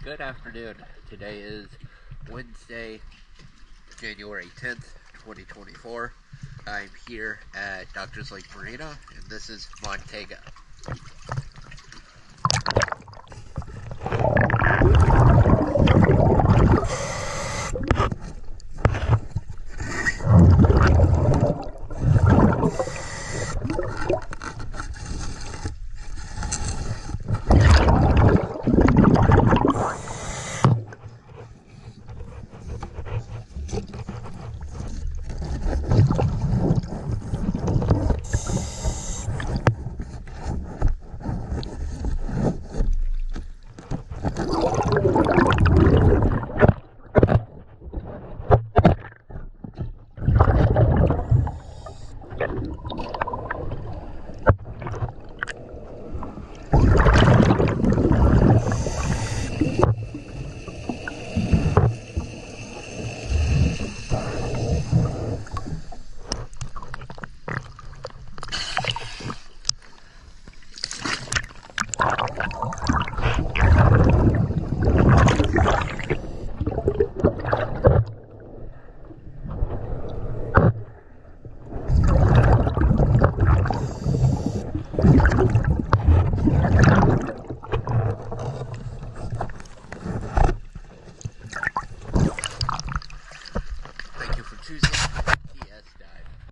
Good afternoon. Today is Wednesday, January 10th, 2024. I'm here at Doctors Lake Marina, and this is Montega.